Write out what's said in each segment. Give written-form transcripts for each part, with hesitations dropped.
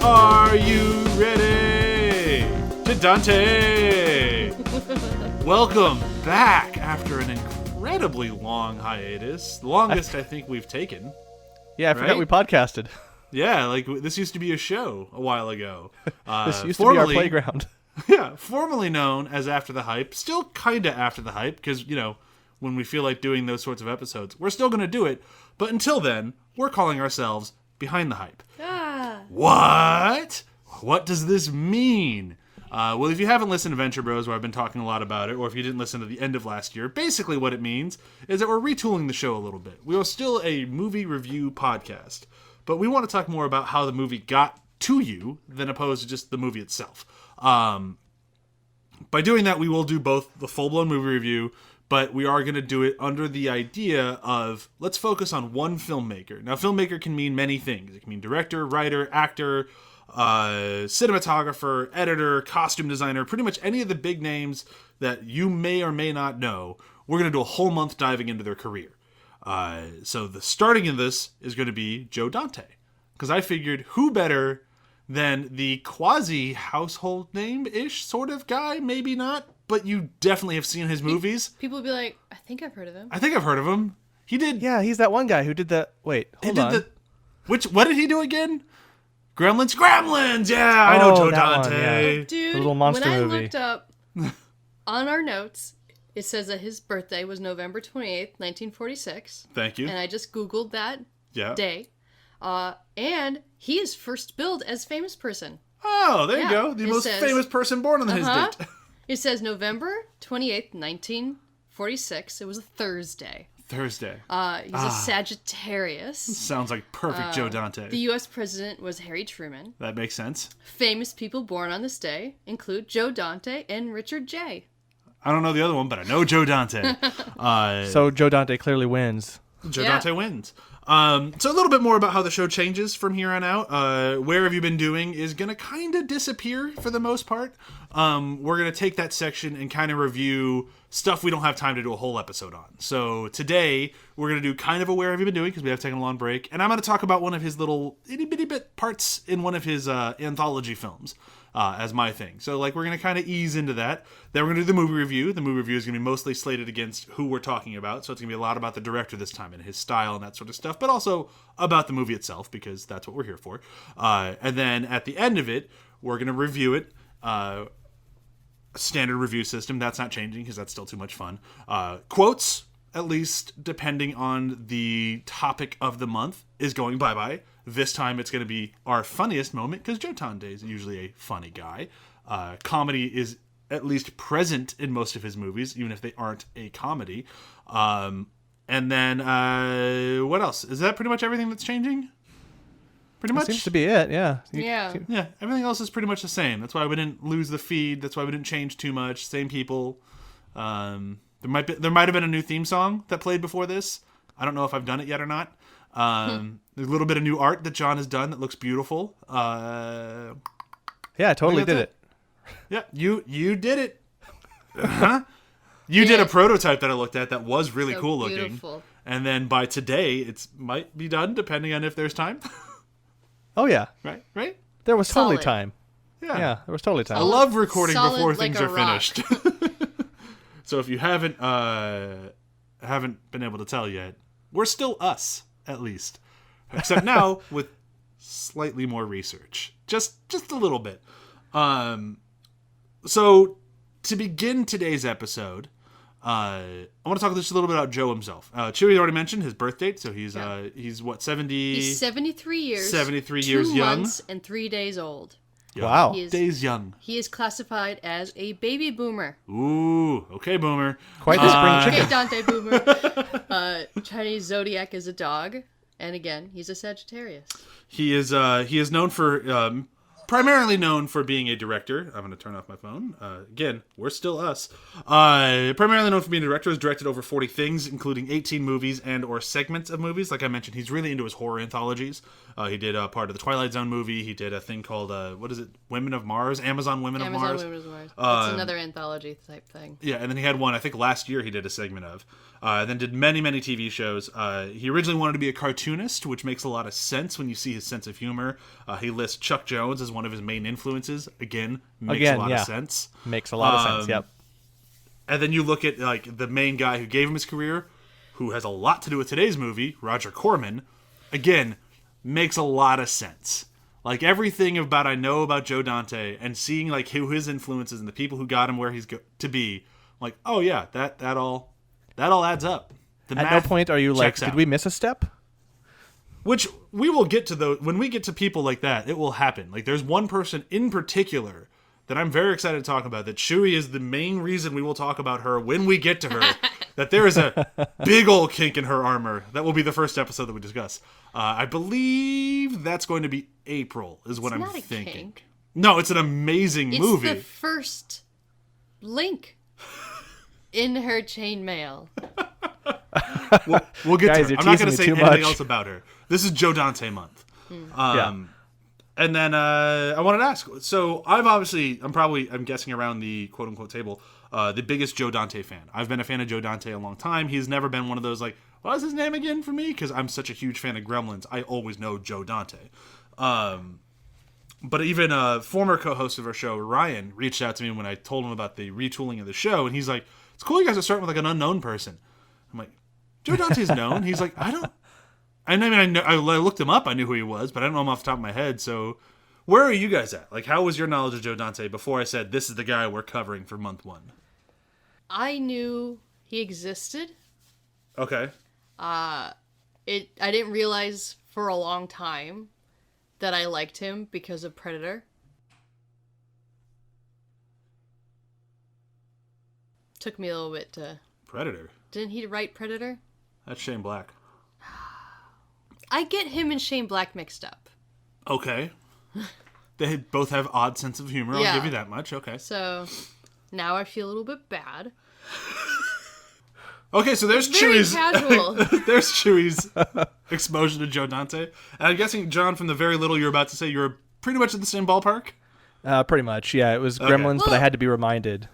Are you ready? Joe Dante! Welcome back after an incredibly long hiatus. The longest I think we've taken. Yeah, I forgot we podcasted. Yeah, like this used to be a show a while ago. This used to be our playground. Yeah, formerly known as After the Hype. Still kind of After the Hype, because, you know, when we feel like doing those sorts of episodes, we're still going to do it. But until then, we're calling ourselves Behind the Hype. What? What does this mean? Well, if you haven't listened to Venture Bros, where I've been talking a lot about it, or if you didn't listen to the end of last year, basically what it means is that we're retooling the show a little bit. We are still a movie review podcast, but we want to talk more about how the movie got to you than opposed to just the movie itself. By doing that, we will do both the full-blown movie review, but we are going to do it under the idea of, let's focus on one filmmaker. Now, filmmaker can mean many things. It can mean director, writer, actor, cinematographer, editor, costume designer, pretty much any of the big names that you may or may not know. We're going to do a whole month diving into their career. So the starting of this is going to be Joe Dante, because I figured who better than the quasi-household name-ish sort of guy, maybe not, but you definitely have seen his movies. People would be like, I think I've heard of him. I think I've heard of him. He did... Yeah, he's that one guy who did the... Wait, hold on. What did he do again? Gremlins! Yeah, I know Joe Dante. One, yeah. Dude, the little monster when I movie. looked up on our notes, it says that his birthday was November 28th, 1946. Thank you. And I just Googled that day. And he is first billed as famous person. Oh, there you go. The most famous person born on his date. It says November 28th, 1946. It was a Thursday. He's a Sagittarius. Sounds like perfect Joe Dante. The U.S. president was Harry Truman. That makes sense. Famous people born on this day include Joe Dante and Richard J. I don't know the other one, but I know Joe Dante. So Joe Dante clearly wins. Joe Dante wins. So a little bit more about how the show changes from here on out. Where Have You Been Doing is going to kind of disappear for the most part. We're going to take that section and kind of review stuff we don't have time to do a whole episode on. So today, we're going to do kind of a Where Have You Been Doing, because we have taken a long break. And I'm going to talk about one of his little itty-bitty bit parts in one of his anthology films as my thing. So like we're going to kind of ease into that. Then we're going to do the movie review. The movie review is going to be mostly slated against who we're talking about. So it's going to be a lot about the director this time and his style and that sort of stuff, but also about the movie itself, because that's what we're here for. And then at the end of it, we're going to review it. Standard review system. That's not changing because that's still too much fun. Quotes, at least depending on the topic of the month, is going bye-bye. This time it's going to be our funniest moment, because Joe Dante is usually a funny guy. Comedy is at least present in most of his movies, even if they aren't a comedy. And then, what else? Is that pretty much everything that's changing? Pretty much? That seems to be it, yeah. Yeah, everything else is pretty much the same. That's why we didn't lose the feed. That's why we didn't change too much. Same people. There might have been a new theme song that played before this. I don't know if I've done it yet or not. There's a little bit of new art that John has done that looks beautiful. Yeah, I totally did it. Yeah, you did it. Uh-huh. You did a prototype that I looked at that was really cool looking. And then by today, it might be done, depending on if there's time. Oh, yeah. Right? There was totally time. Yeah, there was totally time. I love recording before like things are finished. So if you haven't been able to tell yet, we're still us, at least. Except now with slightly more research. Just a little bit. So to begin today's episode, I want to talk just a little bit about Joe himself. Chewy already mentioned his birth date, so he's what, 70? He's 73 years. 73 years young. 2 months and 3 days old. Young. Wow. Days young. He is classified as a baby boomer. Ooh, okay, boomer. Quite the spring chicken. Okay, Dante boomer. Chinese zodiac is a dog, and again, he's a Sagittarius. He is known for primarily known for being a director. I'm going to turn off my phone. Again, we're still us. Primarily known for being a director. Has directed over 40 things, including 18 movies and or segments of movies. Like I mentioned, he's really into his horror anthologies. He did part of the Twilight Zone movie. He did a thing called, what is it? Women of Mars? Amazon Women of Mars. Women of Mars. It's another anthology type thing. Yeah, and then he had one, I think last year he did a segment of. Then did many, many TV shows. He originally wanted to be a cartoonist, which makes a lot of sense when you see his sense of humor. He lists Chuck Jones as one of his main influences. Again, makes a lot of sense. Makes a lot of sense, yep. And then you look at like the main guy who gave him his career, who has a lot to do with today's movie, Roger Corman. Again, makes a lot of sense. Like everything about I know about Joe Dante and seeing like who his influences and the people who got him where he's to be, like, oh yeah, that all adds up. At no point are you like, did we miss a step? Which we will get to when we get to people like that, it will happen. Like there's one person in particular that I'm very excited to talk about, that Chewie is the main reason we will talk about her when we get to her. That there is a big old kink in her armor. That will be the first episode that we discuss. I believe that's going to be April, is what I'm thinking. Kink. No, it's an amazing movie. It's the first link in her chainmail. We'll get Guys, to her. you're I'm not going to teasing say me too anything much. else about her. This is Joe Dante month. And then I wanted to ask. So I'm guessing around the quote unquote table, the biggest Joe Dante fan. I've been a fan of Joe Dante a long time. He's never been one of those like, what was his name again for me? Because I'm such a huge fan of Gremlins. I always know Joe Dante. But even a former co-host of our show, Ryan, reached out to me when I told him about the retooling of the show, and he's like, "It's cool you guys are starting with like an unknown person." I'm like, "Joe Dante's known." He's like, "I looked him up. I knew who he was, but I don't know him off the top of my head." So, where are you guys at? Like, how was your knowledge of Joe Dante before I said this is the guy we're covering for month one? I knew he existed. Okay. I didn't realize for a long time that I liked him because of Predator. Took me a little bit to... Predator? Didn't he write Predator? That's Shane Black. I get him and Shane Black mixed up. Okay. They both have odd sense of humor. I'll give you that much. Okay. So now I feel a little bit bad. Okay, so there's Chewie's. There's Chewie's exposure to Joe Dante. And I'm guessing, John, from the very little you're about to say, you're pretty much in the same ballpark? Pretty much, yeah. It was Gremlins, but I had to be reminded.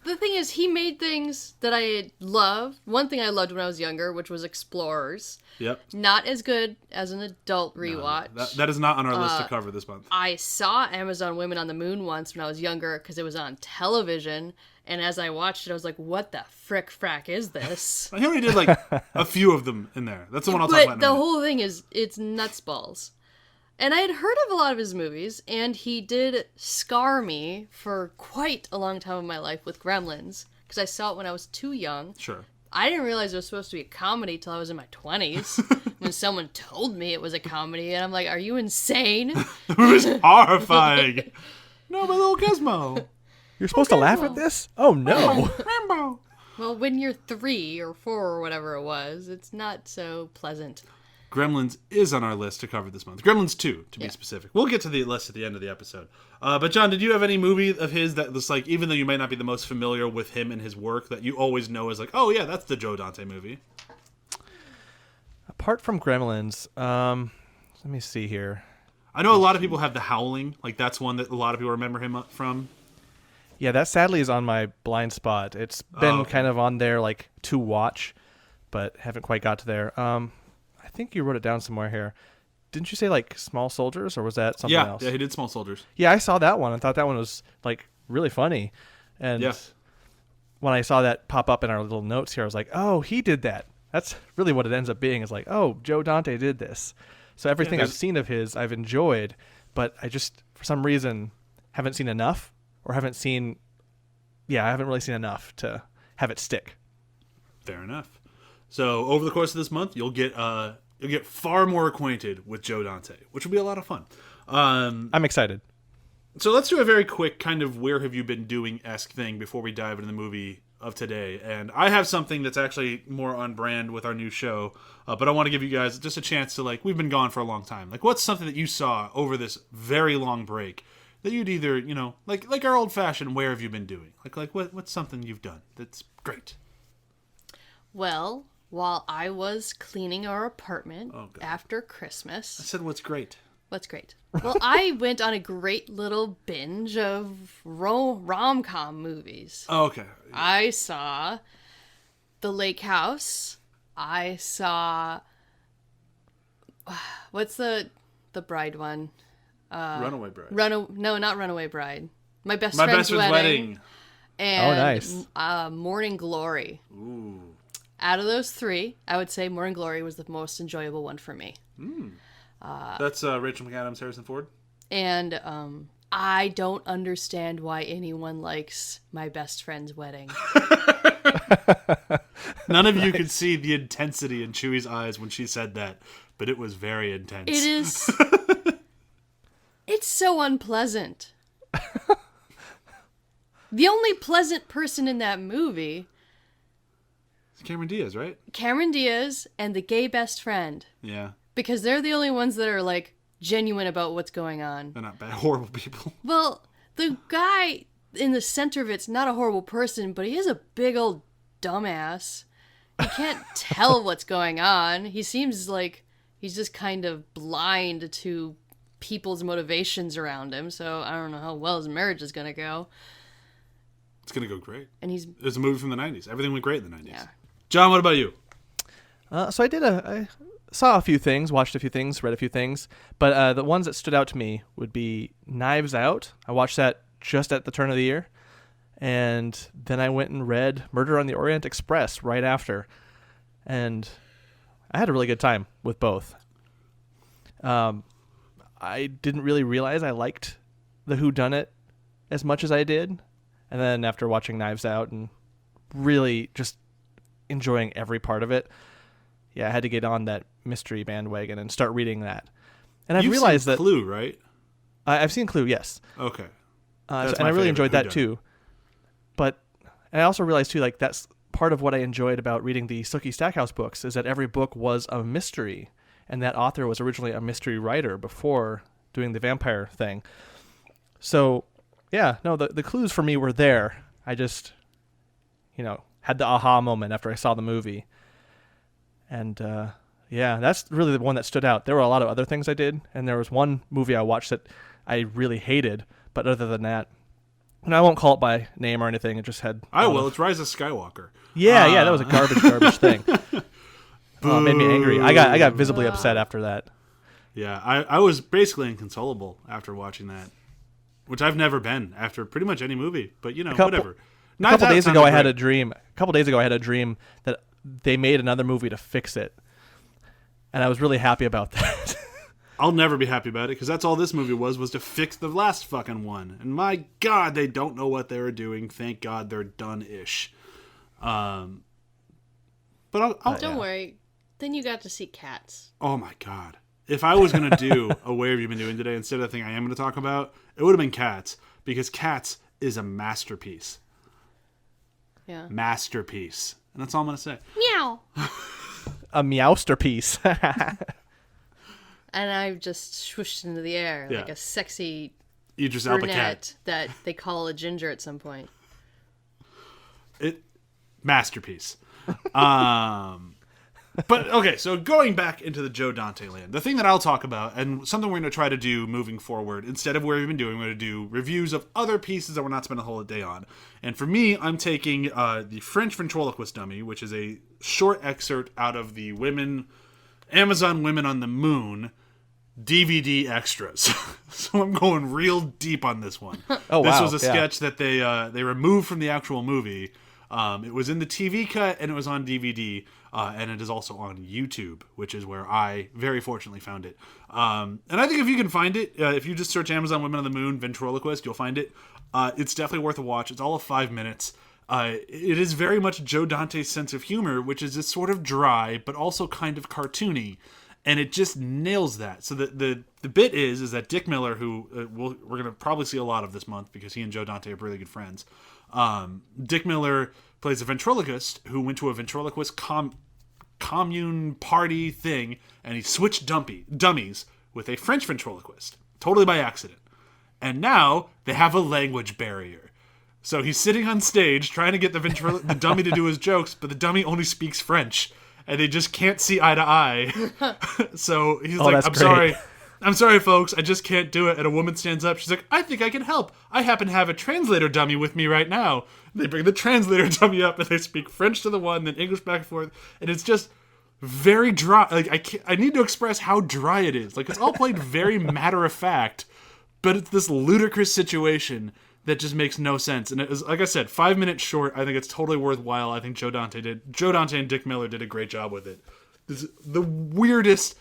The thing is, he made things that I loved. One thing I loved when I was younger, which was Explorers. Yep. Not as good as an adult rewatch. No, that is not on our list to cover this month. I saw Amazon Women on the Moon once when I was younger because it was on television. And as I watched it, I was like, what the frack is this? I only did like a few of them in there. That's the one I'll talk about. But the whole thing is, it's nuts balls. And I had heard of a lot of his movies, and he did scar me for quite a long time in my life with Gremlins, because I saw it when I was too young. Sure. I didn't realize it was supposed to be a comedy till I was in my 20s, when someone told me it was a comedy, and I'm like, are you insane? It was horrifying. No, my little Gizmo. You're supposed to laugh at this? Oh, no. Rambo. Well, when you're 3 or 4 or whatever it was, it's not so pleasant. Gremlins is on our list to cover this month. Gremlins 2, to be specific. We'll get to the list at the end of the episode. But John, did you have any movie of his that was like, even though you might not be the most familiar with him and his work, that you always know as like, oh yeah, that's the Joe Dante movie? Apart from Gremlins, let me see here. I know a lot of people have The Howling. Like, that's one that a lot of people remember him from. Yeah, that sadly is on my blind spot. It's been kind of on there, like, to watch, but haven't quite got to there. I think you wrote it down somewhere here. Didn't you say, like, Small Soldiers, or was that something else? Yeah, he did Small Soldiers. Yeah, I saw that one and thought that one was, like, really funny. And when I saw that pop up in our little notes here, I was like, oh, he did that. That's really what it ends up being, is like, oh, Joe Dante did this. So everything I've seen of his, I've enjoyed, but I just, for some reason, haven't seen enough, or I haven't really seen enough to have it stick. Fair enough. So over the course of this month, you'll get far more acquainted with Joe Dante, which will be a lot of fun. I'm excited. So let's do a very quick kind of where have you been doing-esque thing before we dive into the movie of today. And I have something that's actually more on brand with our new show, but I want to give you guys just a chance to, like, we've been gone for a long time. Like, what's something that you saw over this very long break that you'd either, like our old-fashioned where have you been doing? Like what's something you've done that's great? Well, while I was cleaning our apartment God. after I Christmas. said what's great. What's great? Well, I went on a great little binge of rom-com movies. Oh, okay. I saw The Lake House. I saw... What's the bride one? Runaway Bride. No, not Runaway Bride. My best My friend's best friend's wedding. And nice. Morning Glory. Ooh. Out of those three, I would say Morning Glory was the most enjoyable one for me. That's Rachel McAdams, Harrison Ford. And I don't understand why anyone likes My Best Friend's Wedding. None of you could see the intensity in Chewy's eyes when she said that, but it was very intense. It is. It's so unpleasant. The only pleasant person in that movie, It's Cameron Diaz, right? Cameron Diaz and the gay best friend. Yeah. Because they're the only ones that are, like, genuine about what's going on. They're not bad, horrible people. Well, the guy in the center of it's not a horrible person, but he is a big old dumbass. He can't tell what's going on. He seems like he's just kind of blind to people's motivations around him, so I don't know how well his marriage is going to go. It's going to go great. And he's... It was a movie from the 90s. Everything went great in the 90s. Yeah. John, what about you? So I saw a few things, watched a few things, read a few things, but the ones that stood out to me would be Knives Out. I watched that just at the turn of the year, and then I went and read Murder on the Orient Express right after, and I had a really good time with both. I didn't really realize I liked the whodunit as much as I did, and then after watching Knives Out and really just enjoying every part of it, yeah, I had to get on that mystery bandwagon and start reading that. And I've You've realized seen that Clue, right? I've seen Clue, yes, Okay. and That's I my really favorite enjoyed that whodunit. too. But I also realized too, like that's part of what I enjoyed about reading the Sookie Stackhouse books is that every book was a mystery, and that author was originally a mystery writer before doing the vampire thing. So, yeah, no, the clues for me were there. I just, had the aha moment after I saw the movie. And, yeah, that's really the one that stood out. There were a lot of other things I did, and there was one movie I watched that I really hated, but other than that, and I won't call it by name or anything, it just had... It's Rise of Skywalker. Yeah, that was a garbage thing. Oh, it made me angry. I got visibly upset after that. Yeah, I was basically inconsolable after watching that, which I've never been after pretty much any movie, but whatever. A couple days ago I had a dream that they made another movie to fix it, and I was really happy about that. I'll never be happy about it, because that's all this movie was to fix the last fucking one. And my God, they don't know what they were doing. Thank God they're done-ish. But I'll Don't worry. Then you got to see Cats. Oh my God. If I was going to do a Where Have You Been Doing Today instead of the thing I am going to talk about, it would have been Cats, because Cats is a masterpiece. Yeah. Masterpiece. And that's all I'm going to say. Meow. A meowsterpiece. And I just swooshed into the air like Yeah. a sexy Idris Elba cat. brunette that they call a ginger at some point. Masterpiece. But okay, so going back into the Joe Dante land, the thing that I'll talk about, and something we're going to try to do moving forward, instead of where we've been doing, we're going to do reviews of other pieces that we're not spending a whole day on. And for me, I'm taking the French Ventriloquist Dummy, which is a short excerpt out of the Amazon Women on the Moon DVD extras. So I'm going real deep on this one. Oh, this wow. was a sketch that they removed from the actual movie. It was in the TV cut, and it was on DVD, and it is also on YouTube, which is where I very fortunately found it. And I think if you can find it, if you just search Amazon Women on the Moon Ventriloquist, you'll find it. It's definitely worth a watch. It's all of 5 minutes. It is very much Joe Dante's sense of humor, which is this sort of dry, but also kind of cartoony, and it just nails that. So the bit is that Dick Miller, who we're going to probably see a lot of this month because he and Joe Dante are really good friends. Dick Miller plays a ventriloquist who went to a ventriloquist commune party thing, and he switched dummies with a French ventriloquist, totally by accident. And now they have a language barrier. So he's sitting on stage trying to get the dummy to do his jokes, but the dummy only speaks French. And they just can't see eye to eye. So he's like, I'm sorry, folks. I just can't do it. And a woman stands up. She's like, I think I can help. I happen to have a translator dummy with me right now. And they bring the translator dummy up, and they speak French to the one, then English back and forth. And it's just very dry. Like, I need to express how dry it is. Like, it's all played very matter of fact, but it's this ludicrous situation that just makes no sense. And it was, like I said, 5 minutes short. I think it's totally worthwhile. I think Joe Dante and Dick Miller did a great job with it. This is the weirdest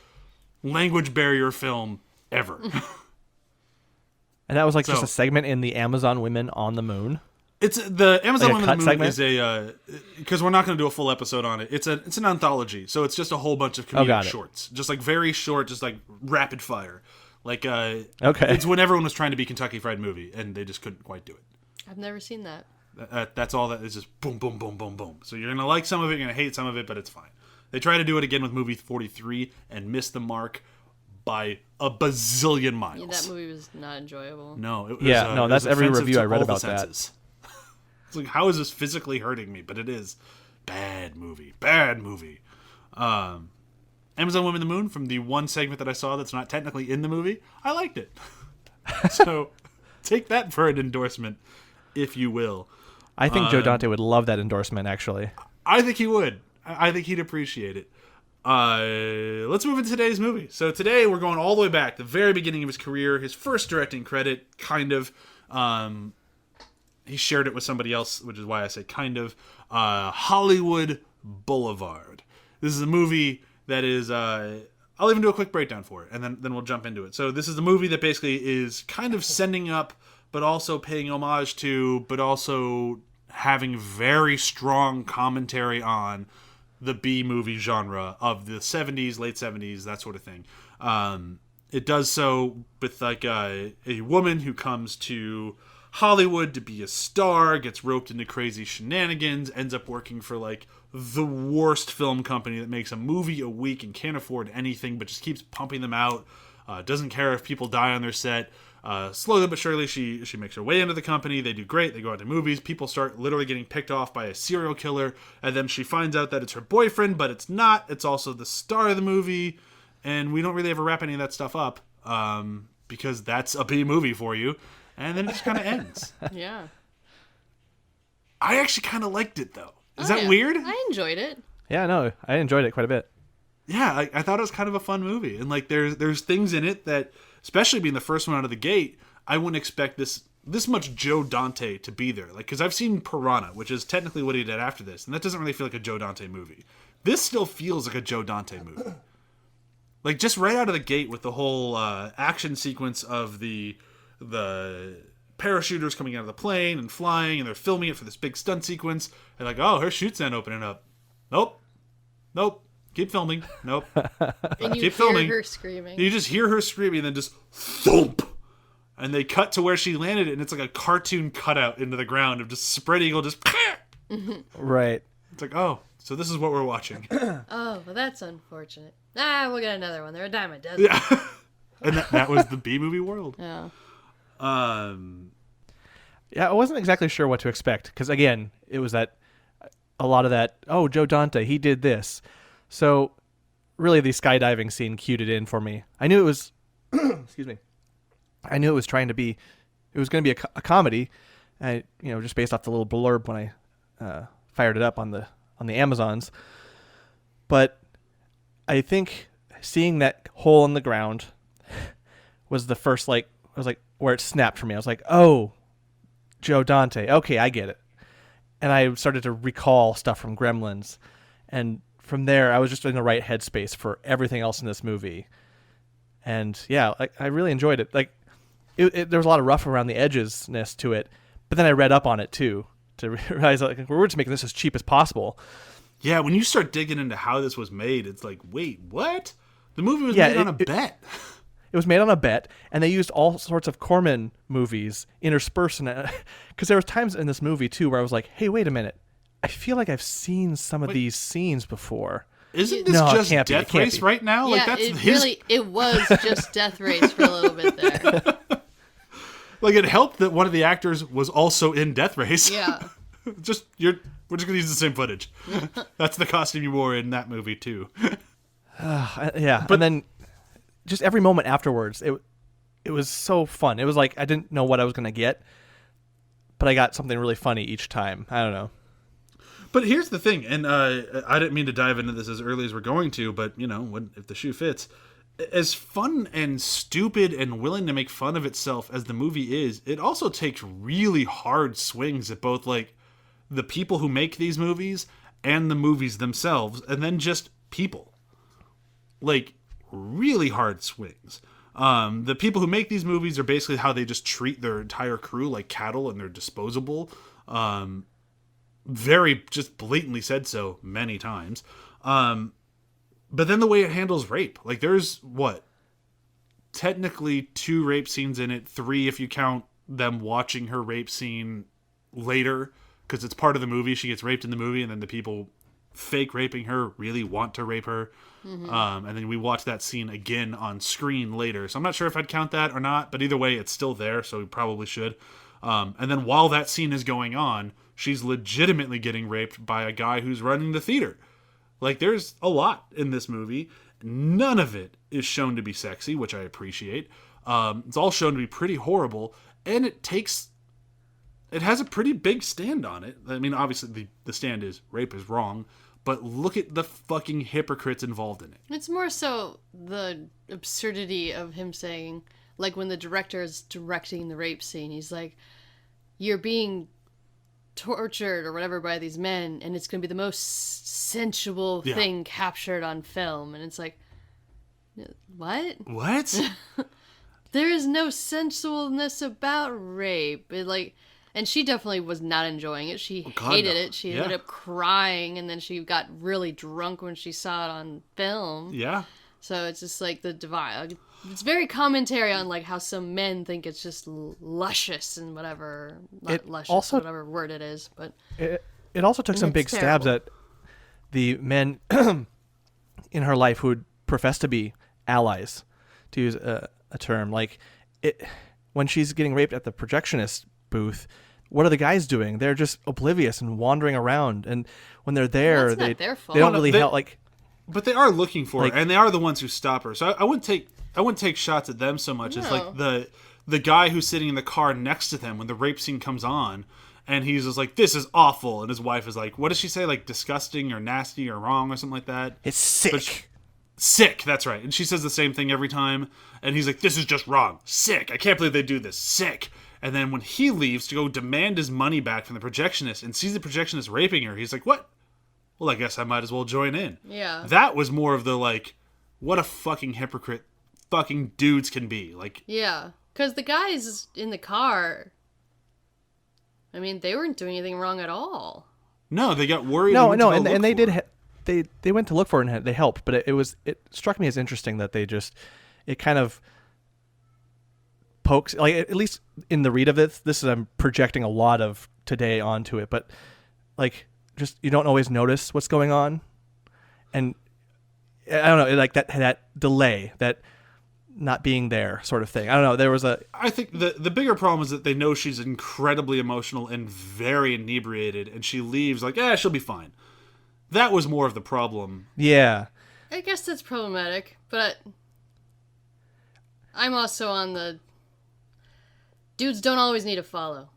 language barrier film ever. And that was just a segment in the Amazon Women on the Moon. It's the Amazon Women on the Moon segment? is a because we're not going to do a full episode on it. It's an anthology, so it's just a whole bunch of comedic shorts, just like very short, just like rapid fire. Like it's when everyone was trying to be Kentucky Fried Movie, and they just couldn't quite do it. I've never seen that. That's all that is, just boom, boom, boom, boom, boom. So you're gonna like some of it, you're gonna hate some of it, but it's fine. They try to do it again with movie 43 and missed the mark by a bazillion miles. Yeah, that movie was not enjoyable. No, it was, that's every review I read about that. It's like, how is this physically hurting me? But it is. Bad movie. Amazon Women on the Moon, from the one segment that I saw that's not technically in the movie, I liked it. So take that for an endorsement, if you will. I think Joe Dante would love that endorsement, actually. I think he would. I think he'd appreciate it. Let's move into today's movie. So today we're going all the way back, the very beginning of his career, his first directing credit, kind of. He shared it with somebody else, which is why I say kind of. Hollywood Boulevard. This is a movie that is... I'll even do a quick breakdown for it, and then we'll jump into it. So this is a movie that basically is kind of sending up, but also paying homage to, but also having very strong commentary on the B-movie genre of the 70s, late 70s, that sort of thing. It does so with like a woman who comes to Hollywood to be a star, gets roped into crazy shenanigans, ends up working for like the worst film company that makes a movie a week and can't afford anything but just keeps pumping them out. Doesn't care if people die on their set. Slowly but surely she makes her way into the company. They do great. They go out to movies. People start literally getting picked off by a serial killer, and then she finds out that it's her boyfriend, but it's not. It's also the star of the movie, and we don't really ever wrap any of that stuff up because that's a B movie for you. And then it just kind of ends. Yeah. I actually kind of liked it, though. Is that weird? I enjoyed it. Yeah, no, I enjoyed it quite a bit. Yeah, I thought it was kind of a fun movie. And like there's things in it that, especially being the first one out of the gate, I wouldn't expect this much Joe Dante to be there. Like, because I've seen Piranha, which is technically what he did after this, and that doesn't really feel like a Joe Dante movie. This still feels like a Joe Dante movie. Like, just right out of the gate with the whole action sequence of the parachuters coming out of the plane and flying, and they're filming it for this big stunt sequence. And like, oh, her chute stand opening up. Nope. Keep filming. Nope. And you Keep filming. her screaming. You just hear her screaming, and then just thump. And they cut to where she landed, and it's like a cartoon cutout into the ground of just spread eagle, just. Right. It's like, oh, so this is what we're watching. Oh, well, that's unfortunate. We'll get another one. They're a dime a dozen. Yeah. And that was the B movie world. Yeah. Yeah, I wasn't exactly sure what to expect because again, it was a lot of that. Oh, Joe Dante, he did this. So, really, the skydiving scene cued it in for me. I knew it was. Excuse me. I knew it was going to be a comedy, and just based off the little blurb when I fired it up on the Amazons. But I think seeing that hole in the ground was the first where it snapped for me. I was like, oh, Joe Dante. Okay, I get it. And I started to recall stuff from Gremlins. And from there, I was just in the right headspace for everything else in this movie. And yeah, I really enjoyed it. Like, there was a lot of rough around the edges-ness to it. But then I read up on it, too, to realize we're just making this as cheap as possible. Yeah, when you start digging into how this was made, it's like, wait, what? The movie was made on a bet. It was made on a bet, and they used all sorts of Corman movies interspersed in it. Because there was times in this movie, too, where I was like, hey, wait a minute. I feel like I've seen some of these scenes before. Isn't this just Death Race right now? Yeah, it was just Death Race for a little bit there. Like, it helped that one of the actors was also in Death Race. Yeah. We're just gonna use the same footage. That's the costume you wore in that movie too. Yeah, and then just every moment afterwards, it was so fun. It was like I didn't know what I was gonna get, but I got something really funny each time. I don't know. But here's the thing, and I didn't mean to dive into this as early as we're going to, but if the shoe fits, as fun and stupid and willing to make fun of itself as the movie is, it also takes really hard swings at both like the people who make these movies and the movies themselves, and then just people. Like, really hard swings. The people who make these movies are basically how they just treat their entire crew like cattle and they're disposable. Very just blatantly said so many times. But then the way it handles rape. Like, there's, technically 2 rape scenes in it, 3 if you count them watching her rape scene later, because it's part of the movie. She gets raped in the movie, and then the people fake raping her really want to rape her. Mm-hmm. And then we watch that scene again on screen later. So I'm not sure if I'd count that or not, but either way, it's still there, so we probably should. And then while that scene is going on, she's legitimately getting raped by a guy who's running the theater. Like, there's a lot in this movie. None of it is shown to be sexy, which I appreciate. It's all shown to be pretty horrible, and it has a pretty big stand on it. I mean, obviously, the stand is rape is wrong, but look at the fucking hypocrites involved in it. It's more so the absurdity of him saying, like, when the director is directing the rape scene, he's like, you're being tortured or whatever by these men, and it's going to be the most sensual thing captured on film. And it's like, what? There is no sensualness about rape. And she definitely was not enjoying it. She hated it. She ended up crying, and then she got really drunk when she saw it on film. Yeah. So it's just like the divide. It's very commentary on like how some men think it's just luscious and whatever. Not luscious, also, whatever word it is. But it also took some big stabs at the men in her life who would profess to be allies, to use a term. Like, when she's getting raped at the projectionist booth, what are the guys doing? They're just oblivious and wandering around. And when they're there, they don't really help. Like, but they are looking for her, and they are the ones who stop her. So I wouldn't take shots at them so much as like the guy who's sitting in the car next to them when the rape scene comes on, and he's just like, "This is awful," and his wife is like, "What does she say? Like disgusting or nasty or wrong or something like that." It's sick. Sick, that's right. And she says the same thing every time, and he's like, "This is just wrong. Sick. I can't believe they do this. Sick." And then when he leaves to go demand his money back from the projectionist and sees the projectionist raping her, he's like, "What? Well, I guess I might as well join in." Yeah. That was more of the like, what a fucking hypocrite fucking dudes can be. Like, yeah, because the guys in the car, I mean, they weren't doing anything wrong at all. No, they got worried. And they did. They went to look for it and they helped, but it struck me as interesting that it kind of pokes, like, at least in the read of it. This is, I'm projecting a lot of today onto it, but like, just, you don't always notice what's going on, and I don't know, like that delay, that not being there sort of thing. I don't know. I think the bigger problem is that they know she's incredibly emotional and very inebriated, and she leaves like, she'll be fine. That was more of the problem. Yeah. I guess that's problematic, but I'm also on the dudes don't always need to follow.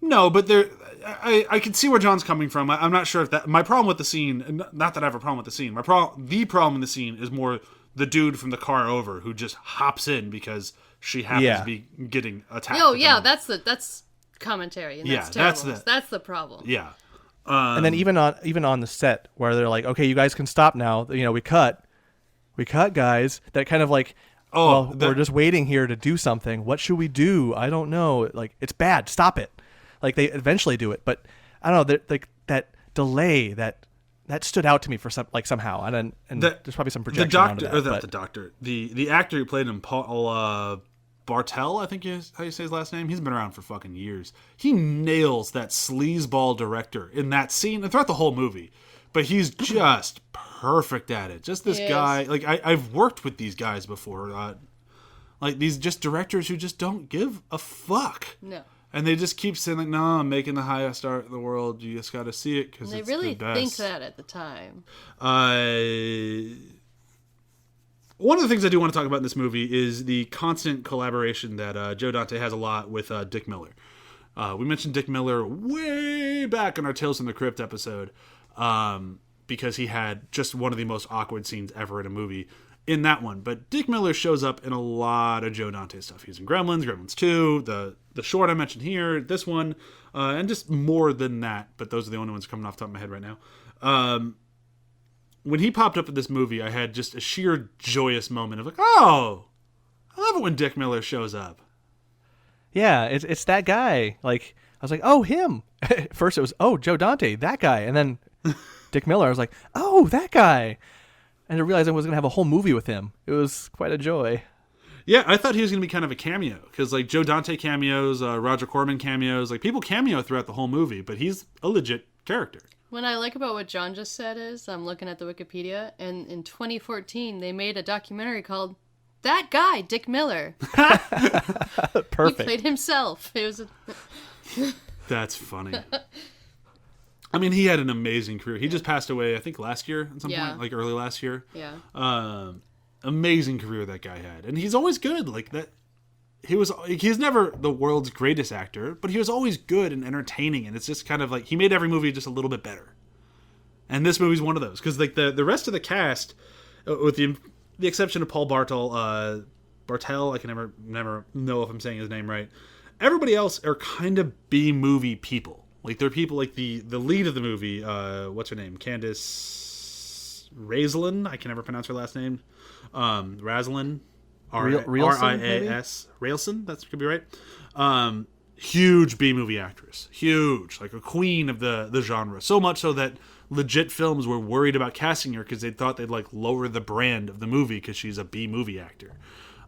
No, but I can see where John's coming from. I'm not sure if that... My problem with the scene... Not that I have a problem with the scene. The problem in the scene is more the dude from the car over who just hops in because she happens to be getting attacked. Oh, yeah, that's commentary, and that's terrible. That's the problem. Yeah. And then even on the set where they're like, okay, you guys can stop now. You know, we cut, guys. That kind of like... we're just waiting here to do something. What should we do? I don't know. Like, it's bad. Stop it. Like, they eventually do it, but I don't know. Like, that delay, that stood out to me for somehow. And there's probably some projection onto that. The actor who played him, Paul Bartel, I think is how you say his last name. He's been around for fucking years. He nails that sleazeball director in that scene and throughout the whole movie. But he's just perfect at it. Just this guy. Like, I've worked with these guys before. Like, these just directors who just don't give a fuck. No. And they just keep saying, like, no, I'm making the highest art in the world. You just got to see it because it's really the best. think that at the time. One of the things I do want to talk about in this movie is the constant collaboration that Joe Dante has a lot with Dick Miller. We mentioned Dick Miller way back in our Tales from the Crypt episode because he had just one of the most awkward scenes ever in a movie in that one. But Dick Miller shows up in a lot of Joe Dante stuff. He's in Gremlins, Gremlins 2, the short I mentioned here, this one, and just more than that. But those are the only ones coming off the top of my head right now. When he popped up in this movie, I had just a sheer joyous moment of like, oh, I love it when Dick Miller shows up. Yeah, it's that guy. Like, I was like, oh, him. First it was, oh, Joe Dante, that guy. And then Dick Miller, I was like, oh, that guy. And I realized I was going to have a whole movie with him. It was quite a joy. Yeah, I thought he was going to be kind of a cameo. Because, like, Joe Dante cameos, Roger Corman cameos. Like, people cameo throughout the whole movie. But he's a legit character. What I like about what John just said is, I'm looking at the Wikipedia, and in 2014, they made a documentary called That Guy, Dick Miller. Perfect. He played himself. It was That's funny. I mean, he had an amazing career. He just passed away, I think, last year at some point, like early last year. Yeah. Amazing career that guy had. And he's always good. Like, that. He's never the world's greatest actor, but he was always good and entertaining, and it's just kind of like he made every movie just a little bit better. And this movie's one of those because like the rest of the cast, with the exception of Paul Bartel, I can never know if I'm saying his name right. Everybody else are kind of B-movie people. Like they're people like the lead of the movie. What's her name? Candace Raslin. I can never pronounce her last name. Raslin. R-I-A-S. Railson, that could be right. Huge B-movie actress. Huge. Like a queen of the genre. So much so that legit films were worried about casting her because they thought they'd like lower the brand of the movie because she's a B-movie actor.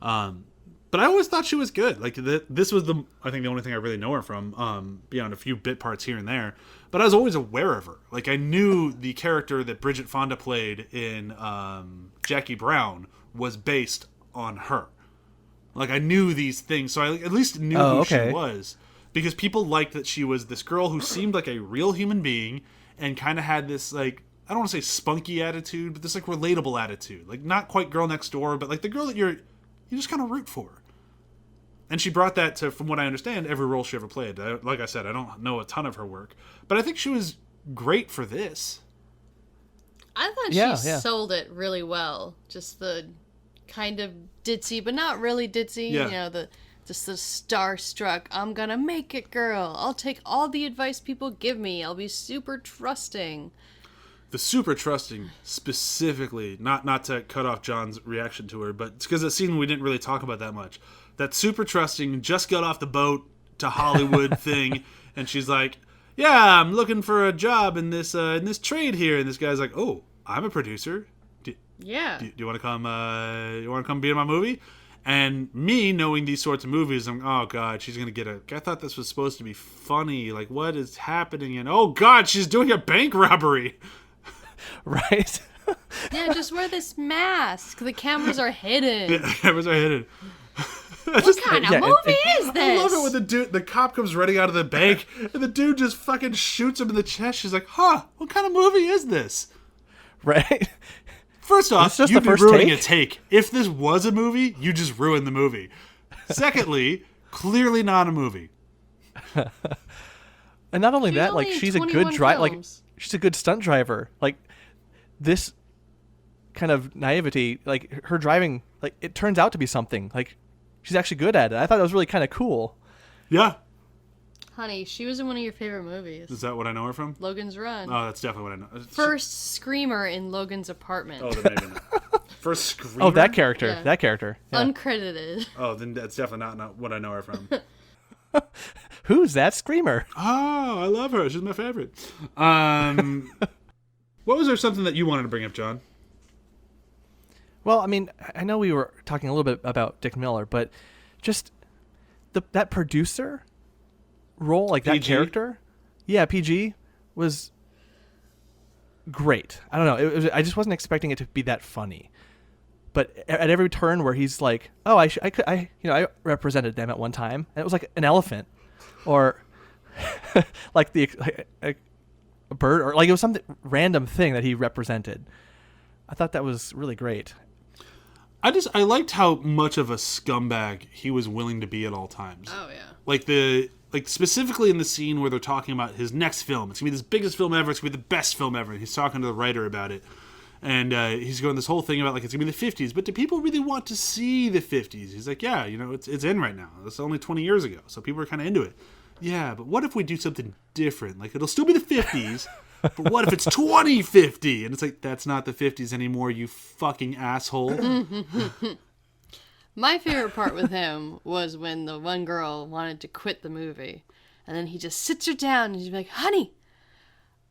But I always thought she was good. Like this was I think the only thing I really know her from, beyond a few bit parts here and there. But I was always aware of her. Like I knew the character that Bridget Fonda played in Jackie Brown was based on her. Like I knew these things, so I at least knew who she was, because people liked that she was this girl who seemed like a real human being and kind of had this like, I don't want to say spunky attitude, but this like relatable attitude, like not quite girl next door, but like the girl that you just kind of root for. And she brought that to, from what I understand, every role she ever played. Like I said, I don't know a ton of her work, but I think she was great for this. I thought she sold it really well. Just the kind of ditzy, but not really ditzy. Yeah. You know, the starstruck, I'm gonna make it girl. I'll take all the advice people give me. I'll be super trusting. The super trusting, specifically, not to cut off John's reaction to her, but it's because it's a scene we didn't really talk about that much. That super trusting just got off the boat to Hollywood thing, and she's like, yeah, I'm looking for a job in this trade here, and this guy's like, oh, I'm a producer. Do you want to come? You want to come be in my movie? And me knowing these sorts of movies, I'm oh god, she's gonna get I thought this was supposed to be funny. Like what is happening? And oh god, she's doing a bank robbery. Right. Yeah, just wear this mask. The cameras are hidden. Yeah, the cameras are hidden. What kind of movie is this? I love it when the cop comes running out of the bank and the dude just fucking shoots him in the chest. She's like, huh, what kind of movie is this? Right. First off, you'd be ruining take? a take. If this was a movie, you just ruined the movie. Secondly, clearly not a movie. And not only that, like she's a good driver. Like she's a good stunt driver. Like this kind of naivety, like her driving, like it turns out to be something. Like she's actually good at it. I thought it was really kind of cool. Yeah. Honey, she was in one of your favorite movies. Is that what I know her from? Logan's Run. Oh, that's definitely what I know. First screamer in Logan's apartment. Oh, then maybe not. First screamer? Oh, that character. Yeah. That character. Yeah. Uncredited. Oh, then that's definitely not what I know her from. Who's that screamer? Oh, I love her. She's my favorite. What was there something that you wanted to bring up, John? Well, I mean, I know we were talking a little bit about Dick Miller, but just that producer role, like that PG? character, PG was great. I don't know. I just wasn't expecting it to be that funny, But at every turn where he's like, "Oh, I represented them at one time," and it was like an elephant, or like a bird, or like it was some random thing that he represented. I thought that was really great. I liked how much of a scumbag he was willing to be at all times. Oh yeah. Like specifically in the scene where they're talking about his next film. It's gonna be this biggest film ever. It's gonna be the best film ever. And he's talking to the writer about it, and he's going this whole thing about like it's gonna be the 50s. But do people really want to see the 50s? He's like, yeah, it's in right now. It's only 20 years ago, so people are kind of into it. Yeah, but what if we do something different? Like it'll still be the 50s. But what if it's 2050? And it's like, that's not the 50s anymore, you fucking asshole. My favorite part with him was when the one girl wanted to quit the movie. And then he just sits her down and he's like, honey,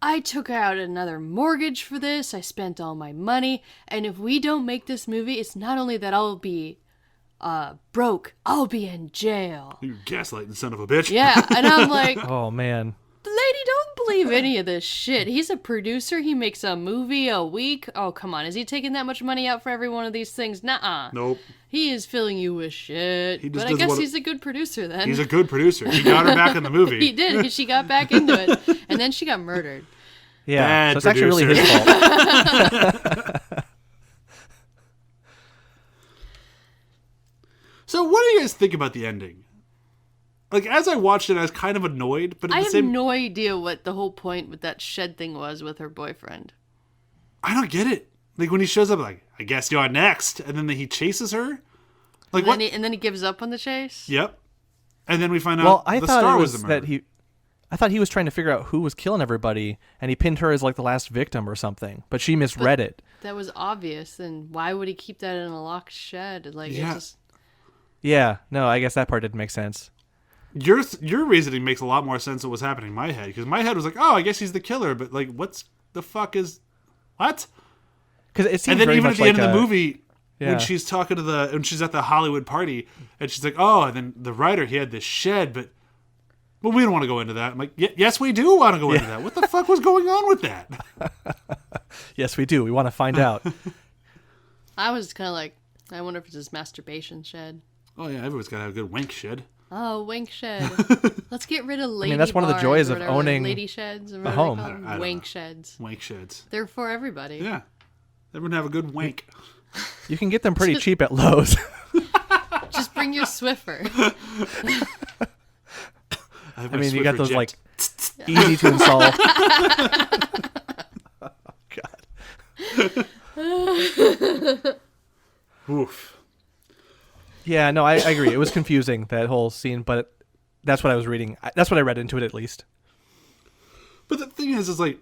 I took out another mortgage for this. I spent all my money. And if we don't make this movie, it's not only that I'll be broke, I'll be in jail. You're gaslighting, son of a bitch. Yeah, and I'm like, Oh man. lady, don't believe any of this shit. He's a producer. He makes a movie a week. Oh, come on. Is he taking that much money out for every one of these things? Nuh-uh. Nope. He is filling you with shit. But I does guess what- he's a good producer then. He's a good producer. He got her back in the movie. He did. She got back into it. And then she got murdered. Yeah. Bad So it's actually really producer. his fault. So what do you guys think about the ending? Like, as I watched it, I was kind of annoyed, but at I the have same... no idea what the whole point with that shed thing was with her boyfriend. I don't get it. Like, when he shows up, like, I guess you're next, and then he chases her? Like, what? And then he gives up on the chase? Yep. And then we find out Well, I the thought star it was was the that murderer. I thought he was trying to figure out who was killing everybody, and he pinned her as like the last victim or something. But she misread it. That was obvious. Then why would he keep that in a locked shed? Like, Yeah. it just... Yeah. No, I guess that part didn't make sense. Your reasoning makes a lot more sense than what was happening in my head. Because my head was like, oh, I guess he's the killer. But, like, what's the fuck is... What? Because it seems And then very even much at the end like of the movie, yeah. when she's talking to when she's at the Hollywood party, and she's like, oh, and then the writer, he had this shed, but we don't want to go into that. I'm like, yes, we do want to go into that. What the fuck was going on with that? Yes, we do. We want to find out. I was kind of like, I wonder if it's his masturbation shed. Oh, yeah, everyone's got to have a good wank shed. Oh, wank shed. Let's get rid of lady that's one of the bars joys or of whatever, owning lady sheds or a whatever home. they call them. I don't Wank know. sheds. Wank sheds. They're for everybody. Yeah. Everyone have a good wank. You can get them pretty cheap at Lowe's. Just bring your Swiffer. I I mean, you got Swiffer those jet. like easy to install. Oh, God. Oof. Yeah, no, I agree. It was confusing, that whole scene, but that's what I was reading. That's what I read into it, at least. But the thing is like,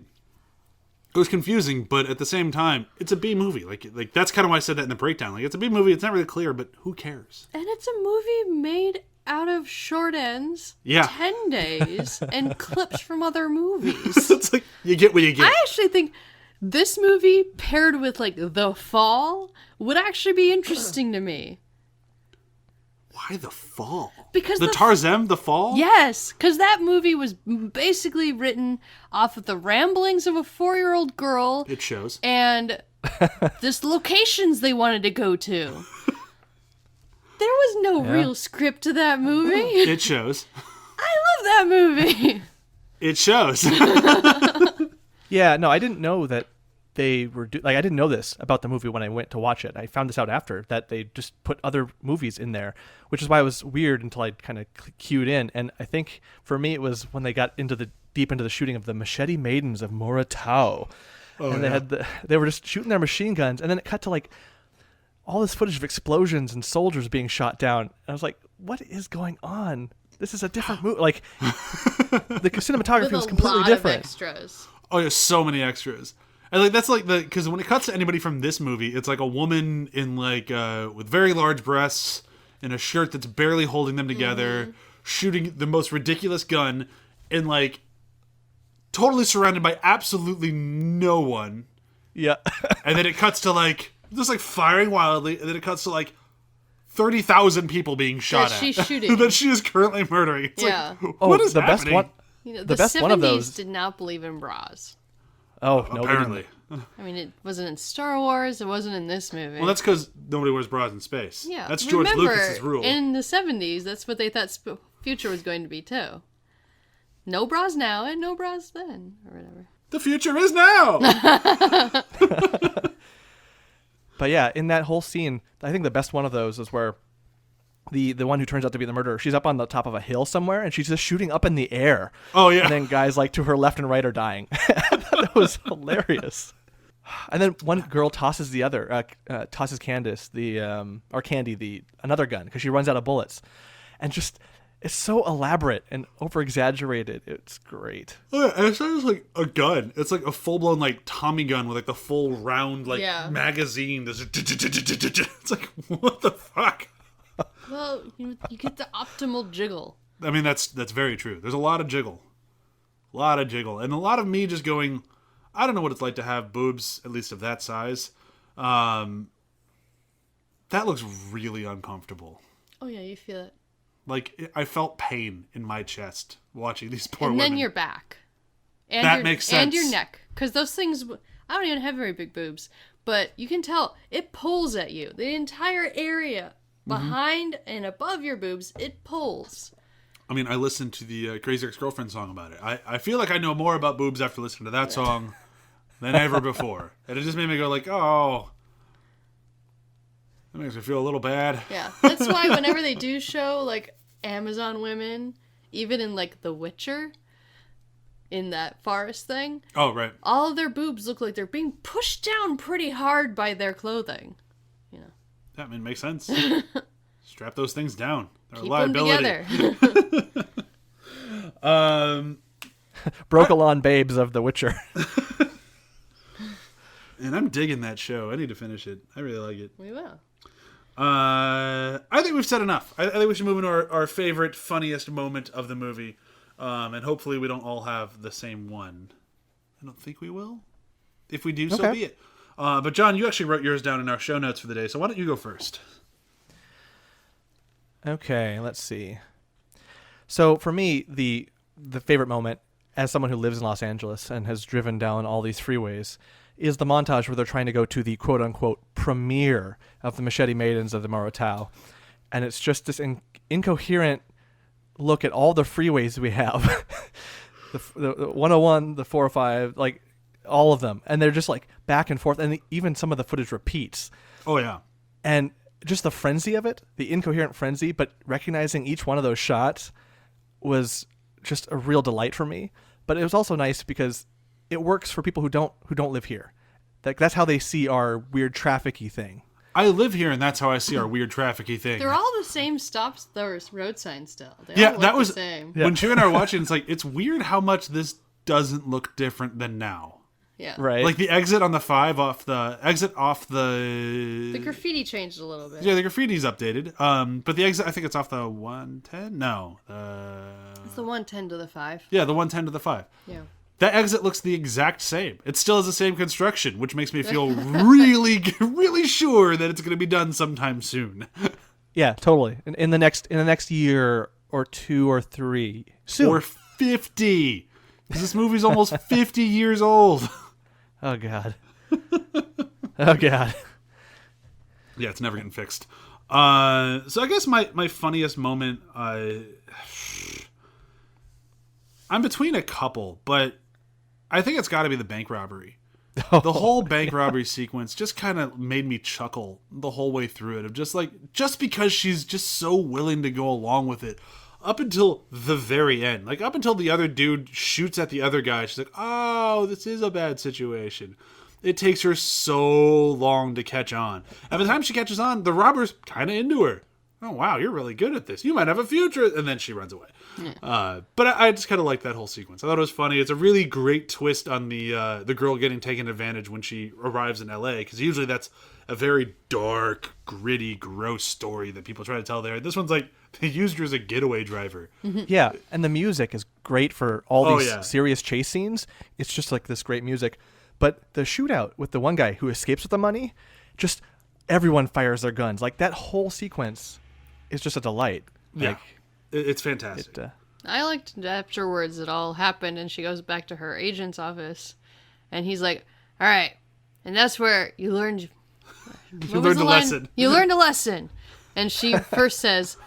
it was confusing, but at the same time, it's a B movie. Like that's kind of why I said that in the breakdown. Like, it's a B movie. It's not really clear, but who cares? And it's a movie made out of short ends, Yeah. 10 days, and clips from other movies. It's like, you get what you get. I actually think this movie paired with, like, The Fall would actually be interesting to me. Why The Fall? Because the Tarzan, The Fall? Yes, because that movie was basically written off of the ramblings of a 4-year-old girl It shows. and this locations they wanted to go to. There was no real script to that movie. It shows. I love that movie. It shows. Yeah, no, I didn't know that they were I didn't know this about the movie when I went to watch it. I found this out after, that they just put other movies in there, which is why it was weird until I kind of cued in. And I think for me it was when they got deep into the shooting of the Machete Maidens of Moratau. And they were just shooting their machine guns, and then it cut to like all this footage of explosions and soldiers being shot down. And I was like, what is going on? This is a different movie. Like, the cinematography With was a completely lot different. of extras. Oh, there's so many extras. And like that's like because when it cuts to anybody from this movie, it's like a woman in like with very large breasts in a shirt that's barely holding them together, shooting the most ridiculous gun, and like totally surrounded by absolutely no one. Yeah. And then it cuts to like just like firing wildly, and then it cuts to like 30,000 people being shot That at. she's shooting. That she is currently murdering. It's Yeah. like, what is the happening? best one. You know, The the best 70s one of those- did not believe in bras. Oh, no, Apparently. I mean, it wasn't in Star Wars. It wasn't in this movie. Well, that's because nobody wears bras in space. Yeah. That's George Lucas's rule. In the 70s, that's what they thought future was going to be, too. No bras now and no bras then, or whatever. The future is now! But yeah, in that whole scene, I think the best one of those is where the one who turns out to be the murderer, she's up on the top of a hill somewhere, and she's just shooting up in the air. Oh, yeah. And then guys like to her left and right are dying. That was hilarious. And then one girl tosses the other, tosses Candace, or Candy, another gun, because she runs out of bullets. And just, it's so elaborate and over-exaggerated. It's great. Oh, yeah, and it's not just like a gun. It's like a full-blown like Tommy gun with like the full round like magazine. It's like, what the fuck? Well, you get the optimal jiggle. I mean, that's very true. There's a lot of jiggle. And a lot of me just going, I don't know what it's like to have boobs, at least of that size. That looks really uncomfortable. Oh, yeah, you feel it. Like, I felt pain in my chest watching these poor women. women. And then your back. And that makes sense. And your neck. Because those things, I don't even have very big boobs, but you can tell it pulls at you. The entire area behind and above your boobs, it pulls. I mean, I listened to the Crazy Ex-Girlfriend song about it. I feel like I know more about boobs after listening to that song than ever before. And it just made me go like, oh, that makes me feel a little bad. Yeah, that's why whenever they do show, like, Amazon women, even in, like, The Witcher, in that forest thing. Oh, right. All of their boobs look like they're being pushed down pretty hard by their clothing. You know. That makes sense. Strap those things down. They're Keep a liability. them together. Broke-alon babes of The Witcher. And I'm digging that show. I need to finish it. I really like it. We will. I think we've said enough. I think we should move into our favorite, funniest moment of the movie. And hopefully we don't all have the same one. I don't think we will. If we do, so be it. But John, you actually wrote yours down in our show notes for the day, so why don't you go first? Okay, let's see. So for me, the favorite moment, as someone who lives in Los Angeles and has driven down all these freeways, is the montage where they're trying to go to the quote-unquote premiere of the Machete Maidens of the Morrotow. And it's just this incoherent look at all the freeways we have. the 101, the 405, like all of them. And they're just like back and forth. And even some of the footage repeats. Oh, yeah. And just the frenzy of it, the incoherent frenzy, but recognizing each one of those shots was just a real delight for me. But it was also nice because it works for people who don't live here. That's how they see our weird traffic-y thing. I live here, and that's how I see our weird traffic-y thing. They're all the same stops. There's road signs still. They all look that was the same. When Chick and I were watching. It's like it's weird how much this doesn't look different than now. Yeah, right. Like the exit on the 5 off the The graffiti changed a little bit. Yeah, the graffiti's updated. But the exit, I think it's off the 110. No, It's the 110 to the 5. Yeah, the 110 to the 5. Yeah. That exit looks the exact same. It still has the same construction, which makes me feel really, really sure that it's going to be done sometime soon. Yeah, totally. In the next year or 2 or 3, soon. Or 50. Because this movie's almost 50 years old. Oh God. Oh God. Yeah, it's never getting fixed. So I guess my funniest moment, I'm between a couple, but I think it's got to be the bank robbery. The whole bank robbery sequence just kind of made me chuckle the whole way through it. Of just because she's just so willing to go along with it up until the very end. Like up until the other dude shoots at the other guy. She's like, oh, this is a bad situation. It takes her so long to catch on. And by the time she catches on, the robber's kind of into her. Oh, wow, you're really good at this. You might have a future. And then she runs away. Yeah. But I just kind of like that whole sequence. I thought it was funny. It's a really great twist on the girl getting taken advantage when she arrives in L.A. Because usually that's a very dark, gritty, gross story that people try to tell there. This one's like, they used her as a getaway driver. Yeah, and the music is great for all these serious chase scenes. It's just like this great music. But the shootout with the one guy who escapes with the money, just everyone fires their guns. Like that whole sequence is just a delight. Like, yeah, it's fantastic. I liked afterwards it all happened and she goes back to her agent's office and he's like, all right, And that's where you learned... You learned a lesson. You learned a lesson. And she first says,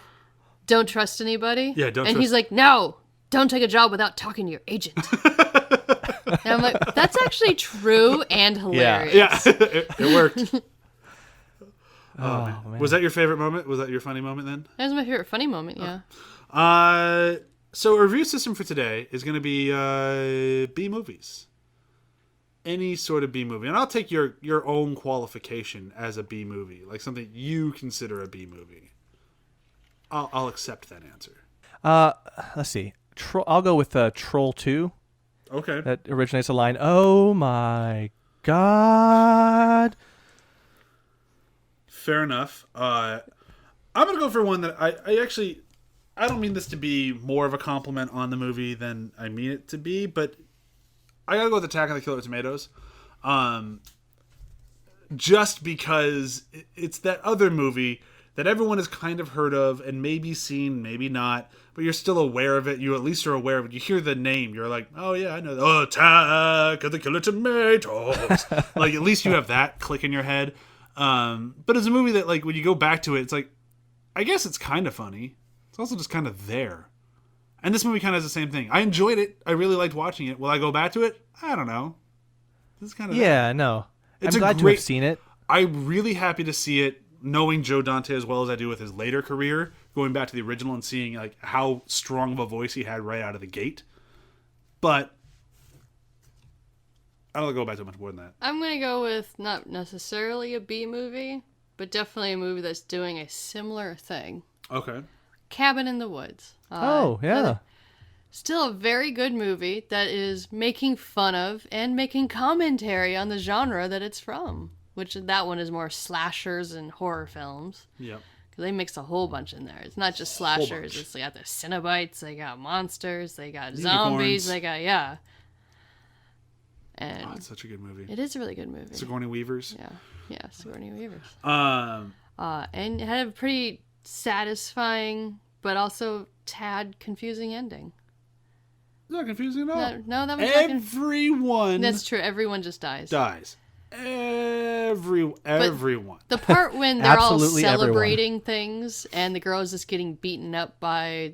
don't trust anybody. Yeah, don't And trust... he's like, no, don't take a job without talking to your agent. And I'm like, that's actually true and hilarious. Yeah, it worked. Oh, man. Was that your favorite moment? Was that your funny moment then? That was my favorite funny moment, yeah. So a review system for today is going to be B movies. Any sort of B movie. And I'll take your own qualification as a B movie, like something you consider a B movie. I'll accept that answer. Let's see. I'll go with Troll 2. Okay. That originates the line, "Oh my God." Fair enough. I'm going to go for one that I don't mean this to be more of a compliment on the movie than I mean it to be, but I got to go with Attack of the Killer Tomatoes. Just because it's that other movie that everyone has kind of heard of and maybe seen, maybe not, but you're still aware of it. You at least are aware of it. You hear the name, you're like, oh yeah, I know. Oh, Attack of the Killer Tomatoes. Like, at least you have that click in your head. But it's a movie that, like, when you go back to it, it's like, I guess it's kind of funny. It's also just kind of there. And this movie kind of has the same thing. I enjoyed it. I really liked watching it. Will I go back to it? I don't know. This is kind of no. It's I'm glad to have seen it. I'm really happy to see it, knowing Joe Dante as well as I do with his later career, going back to the original and seeing like how strong of a voice he had right out of the gate. But I don't go back to much more than that. I'm going to go with not necessarily a B movie, but definitely a movie that's doing a similar thing. Okay. Cabin in the Woods. Oh, yeah. Still a very good movie that is making fun of and making commentary on the genre that it's from. Which that one is more slashers and horror films. Yep. Because they mix a whole bunch in there. It's not just slashers. It's they got the Cenobites, they got monsters, they got zombies, they got, yeah. And it's such a good movie. It is a really good movie. Sigourney Weavers. Yeah, Sigourney Weavers. And And it had a pretty satisfying, but also tad confusing ending. Not confusing at all. No, that was everyone. That's true. Everyone just dies. Everyone. The part when they're all Absolutely celebrating things and the girl is just getting beaten up by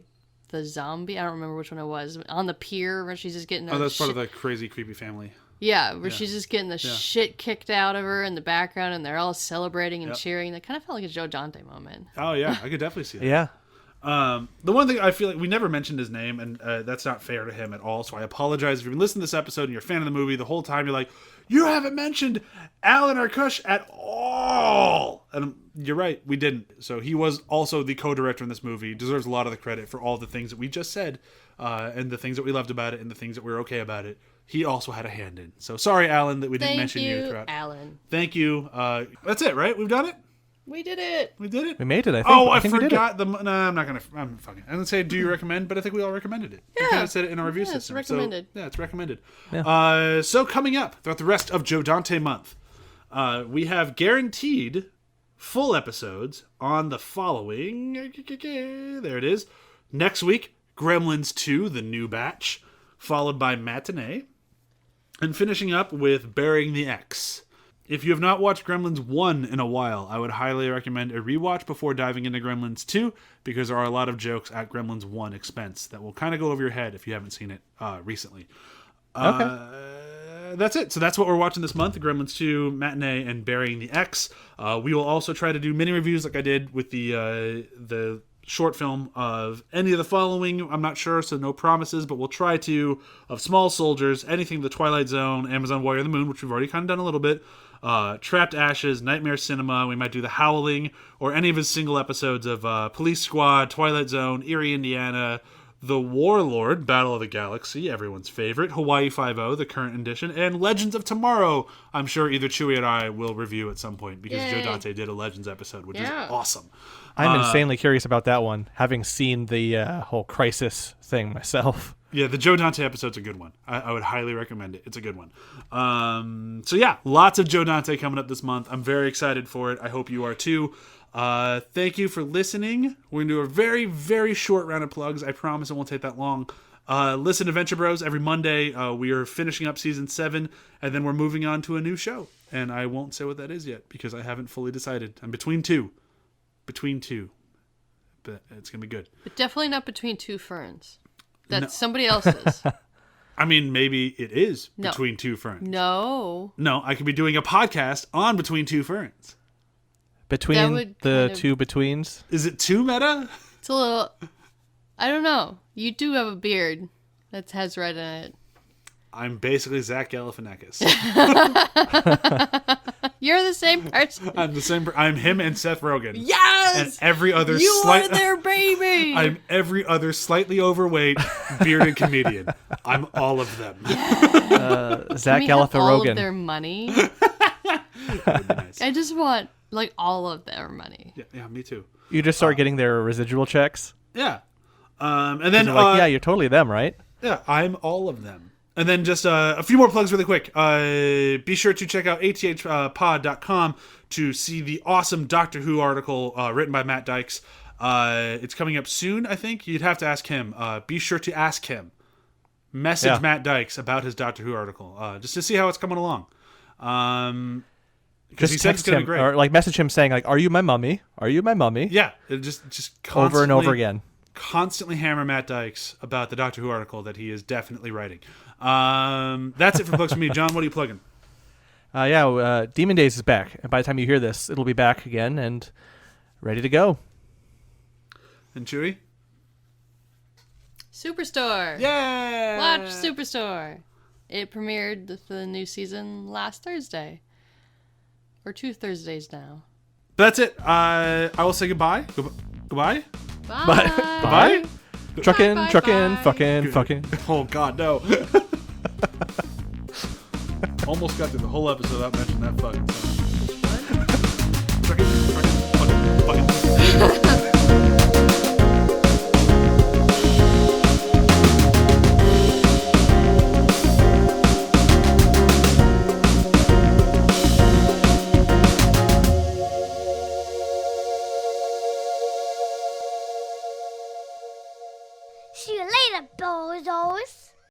the zombie. I don't remember which one it was. On the pier where she's just getting that's part of the crazy, creepy family. Yeah, where she's just getting the shit kicked out of her in the background and they're all celebrating and cheering. That kind of felt like a Joe Dante moment. Oh, yeah. I could definitely see that. Yeah. The one thing I feel like we never mentioned his name, and that's not fair to him at all. So I apologize if you've been listening to this episode and you're a fan of the movie the whole time. You're like, you haven't mentioned Alan Arkush at all, and you're right, we didn't. So he was also the co-director in this movie. He deserves a lot of the credit for all the things that we just said, and the things that we loved about it, and the things that we were okay about it. He also had a hand in. So sorry, Alan, that we didn't mention you throughout. Alan. Thank you. That's it, right? We've done it. We did it. We did it. We made it. I think. Oh, I think forgot the. No, I'm not gonna. I'm fucking. I'm gonna say, do you recommend? But I think we all recommended it. Yeah. We kind of said it in our review system. It's recommended. So, yeah, it's recommended. Yeah. So coming up throughout the rest of Joe Dante month, we have guaranteed full episodes on the following. There it is. Next week, Gremlins 2, the new batch, followed by Matinee, and finishing up with Burying the X. If you have not watched Gremlins 1 in a while, I would highly recommend a rewatch before diving into Gremlins 2, because there are a lot of jokes at Gremlins 1 expense that will kind of go over your head if you haven't seen it recently. Okay. That's it. So that's what we're watching this month, Gremlins 2, Matinee, and Burying the X. We will also try to do mini reviews like I did with the short film of any of the following. I'm not sure, so no promises, but we'll try to. Of Small Soldiers, anything The Twilight Zone, Amazon Warrior of the Moon, which we've already kind of done a little bit, Trapped Ashes, Nightmare Cinema, we might do The Howling, or any of his single episodes of Police Squad, Twilight Zone, Erie, Indiana, The Warlord, Battle of the Galaxy, everyone's favorite, Hawaii Five-0, the current edition, and Legends of Tomorrow. I'm sure either Chewie or I will review at some point, because Joe Dante did a Legends episode, which is awesome. I'm insanely curious about that one, having seen the whole Crisis thing myself. Yeah, the Joe Dante episode's a good one. I would highly recommend it. It's a good one. So yeah, lots of Joe Dante coming up this month. I'm very excited for it. I hope you are too. Thank you for listening. We're going to do a very, very short round of plugs. I promise it won't take that long. listen to Venture Bros every Monday. We are finishing up season 7, and then we're moving on to a new show. And I won't say what that is yet because I haven't fully decided. I'm between two. But it's going to be good. But definitely not Between Two Ferns. That's somebody else's. I mean, maybe it is No. Between Two Ferns. No. No, I could be doing a podcast on Between Two Ferns. Between would the kind of- two betweens? Is it too meta? It's a little... I don't know. You do have a beard that has red in it. I'm basically Zach Galifianakis. You're the same person. I'm the same. I'm him and Seth Rogen. Yes! And every other You slight. are their baby! I'm every other slightly overweight bearded comedian. I'm all of them. Zach Can we have all of Galifianakis. their money? That would be nice. I just want, like, all of their money. Yeah, me too. You just start getting their residual checks. Yeah. And then You're like, yeah, you're totally them, right? yeah, I'm all of them. And then just a few more plugs really quick. Be sure to check out athpod.com to see the awesome Doctor Who article written by Matt Dykes. It's coming up soon, I think. You'd have to ask him. Be sure to ask him. Message Matt Dykes about his Doctor Who article, just to see how it's coming along. Because he said it's text going to him be great. or like message him saying like, "Are you my mummy? Are you my mummy?" Yeah, it just constantly, Over and over again. Constantly hammer Matt Dykes about the Doctor Who article that he is definitely writing. That's it for plugs for me. John, what are you plugging? Demon Days is back, and by the time you hear this, it'll be back again and ready to go. And Chewy? Superstore. Yeah! Watch Superstore. It premiered the new season last Thursday. Or 2 Thursdays now. That's it. I will say goodbye. Goodbye? Bye. Bye? Truckin', bye, truckin', bye. fucking. Oh, God, no. Almost got through the whole episode without mentioning that fucking song. Fucking. See you later, bozos.